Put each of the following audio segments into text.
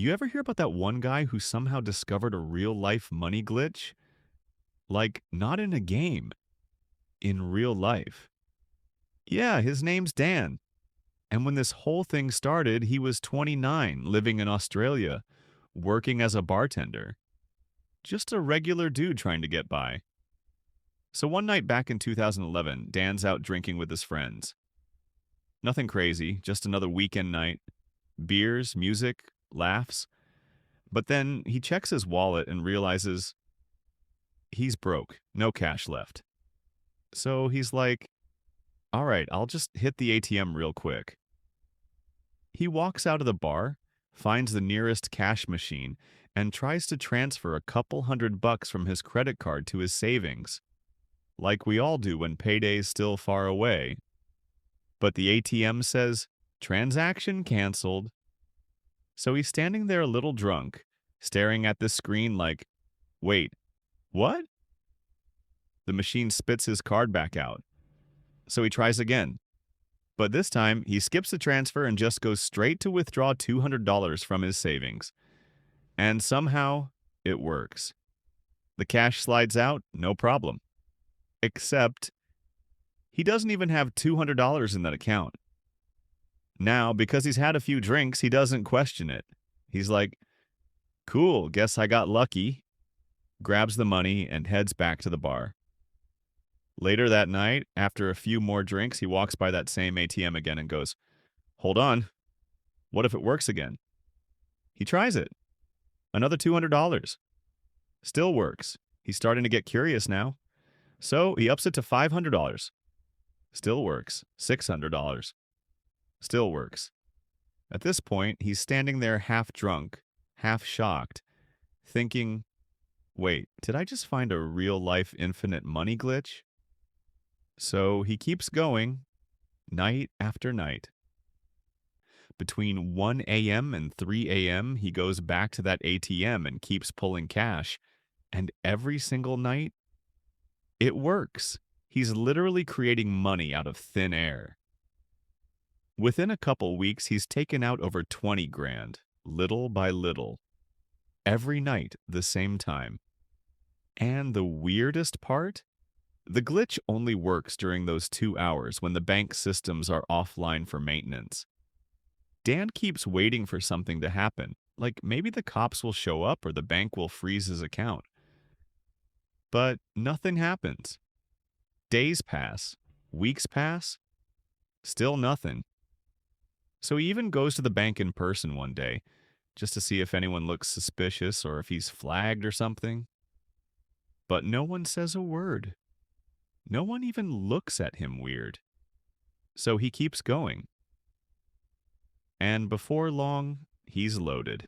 You ever hear about that one guy who somehow discovered a real life money glitch? Like, not in a game, in real life. Yeah, his name's Dan. And when this whole thing started, he was 29, living in Australia, working as a bartender. Just a regular dude trying to get by. So one night back in 2011, Dan's out drinking with his friends. Nothing crazy, just another weekend night. Beers, music, laughs. But then he checks his wallet and realizes he's broke, no cash left. So he's like, all right, I'll just hit the ATM real quick. He walks out of the bar, finds the nearest cash machine, and tries to transfer a couple $100 from his credit card to his savings, like we all do when payday's still far away. But the ATM says, transaction canceled. So he's standing there a little drunk, staring at the screen like, wait, what? The machine spits his card back out. So he tries again. But this time, he skips the transfer and just goes straight to withdraw $200 from his savings. And somehow, it works. The cash slides out, no problem. Except, he doesn't even have $200 in that account. Now, because he's had a few drinks, he doesn't question it. He's like, cool, guess I got lucky, grabs the money, and heads back to the bar. Later that night, after a few more drinks, he walks by that same ATM again and goes, hold on, what if it works again? He tries it. Another $200. Still works. He's starting to get curious now. So he ups it to $500. Still works. $600. Still works. At this point, he's standing there half drunk, half shocked, thinking, wait, did I just find a real-life infinite money glitch? So he keeps going, night after night. Between 1 a.m. and 3 a.m., he goes back to that ATM and keeps pulling cash. And every single night, it works. He's literally creating money out of thin air. Within a couple weeks, he's taken out over 20 grand, little by little. Every night, the same time. And the weirdest part? The glitch only works during those 2 hours when the bank systems are offline for maintenance. Dan keeps waiting for something to happen, like maybe the cops will show up or the bank will freeze his account. But nothing happens. Days pass, weeks pass, still nothing. So he even goes to the bank in person one day, just to see if anyone looks suspicious or if he's flagged or something. But no one says a word. No one even looks at him weird. So he keeps going. And before long, he's loaded.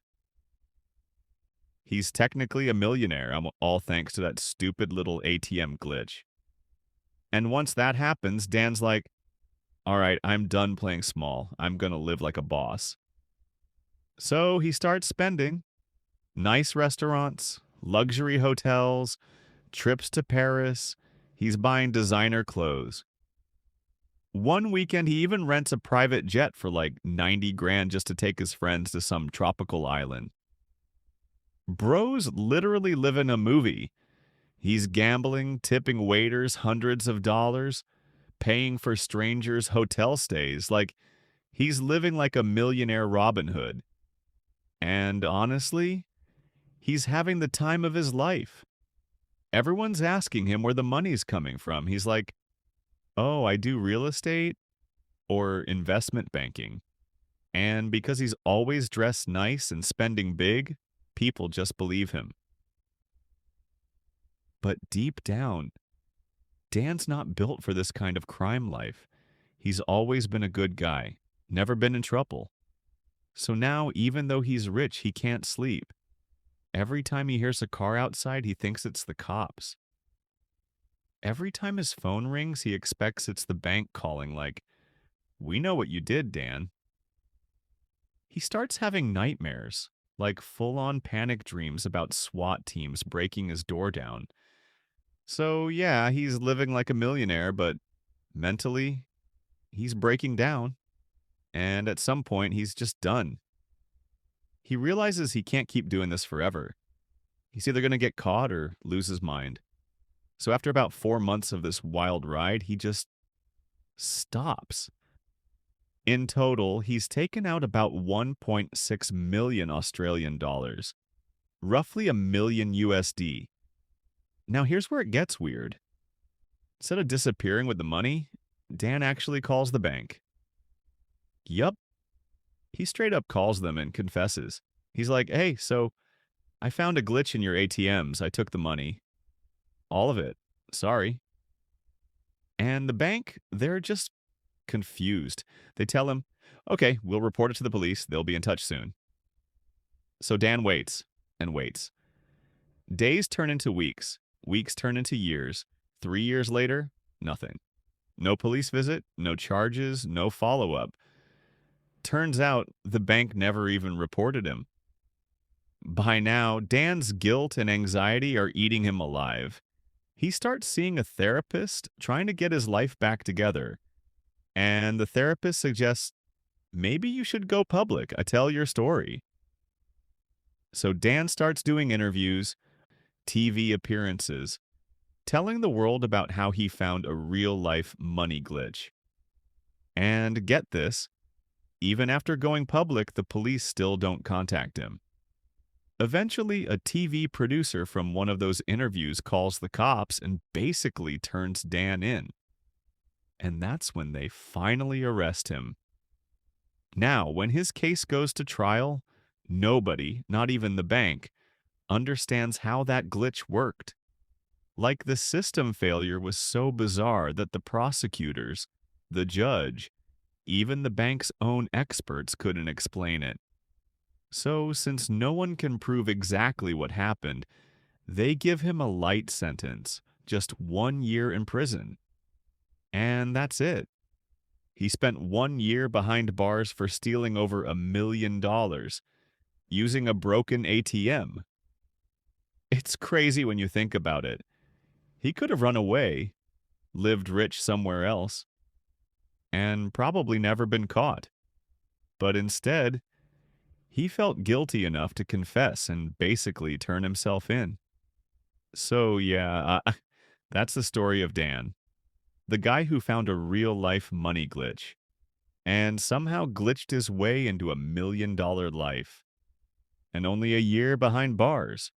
He's technically a millionaire, all thanks to that stupid little ATM glitch. And once that happens, Dan's like, all right, I'm done playing small. I'm going to live like a boss. So he starts spending. Nice restaurants, luxury hotels, trips to Paris. He's buying designer clothes. One weekend, he even rents a private jet for like 90 grand just to take his friends to some tropical island. Bro's literally living a movie. He's gambling, tipping waiters hundreds of dollars, paying for strangers' hotel stays. Like, he's living like a millionaire Robin Hood. And honestly, he's having the time of his life. Everyone's asking him where the money's coming from. He's like, oh, I do real estate or investment banking. And because he's always dressed nice and spending big, people just believe him. But deep down, Dan's not built for this kind of crime life. He's always been a good guy, never been in trouble. So now, even though he's rich, he can't sleep. Every time he hears a car outside, he thinks it's the cops. Every time his phone rings, he expects it's the bank calling like, we know what you did, Dan. He starts having nightmares, like full-on panic dreams about SWAT teams breaking his door down. So yeah, he's living like a millionaire, but mentally, he's breaking down. And at some point, he's just done. He realizes he can't keep doing this forever. He's either going to get caught or lose his mind. So after about 4 months of this wild ride, he just stops. In total, he's taken out about 1.6 million Australian dollars, roughly a million USD. Now here's where it gets weird. Instead of disappearing with the money, Dan actually calls the bank. Yup, he straight up calls them and confesses. He's like, hey, so I found a glitch in your ATMs. I took the money. All of it. Sorry. And the bank, they're just confused. They tell him, okay, we'll report it to the police. They'll be in touch soon. So Dan waits and waits. Days turn into weeks. Weeks turn into years. 3 years later, nothing. No police visit, no charges, no follow-up. Turns out the bank never even reported him. By now, Dan's guilt and anxiety are eating him alive. He starts seeing a therapist trying to get his life back together. And the therapist suggests, maybe you should go public, tell your story. So Dan starts doing interviews, TV appearances, telling the world about how he found a real-life money glitch. And get this, even after going public, the police still don't contact him. Eventually, a TV producer from one of those interviews calls the cops and basically turns Dan in. And that's when they finally arrest him. Now, when his case goes to trial, nobody, not even the bank, understands how that glitch worked. Like the system failure was so bizarre that the prosecutors, the judge, even the bank's own experts couldn't explain it. So, since no one can prove exactly what happened, they give him a light sentence, just 1 year in prison. And that's it. He spent 1 year behind bars for stealing over $1 million, using a broken ATM. It's crazy when you think about it. He could have run away, lived rich somewhere else, and probably never been caught. But instead, he felt guilty enough to confess and basically turn himself in. So yeah, that's the story of Dan, the guy who found a real-life money glitch and somehow glitched his way into $1 million life, and only a year behind bars.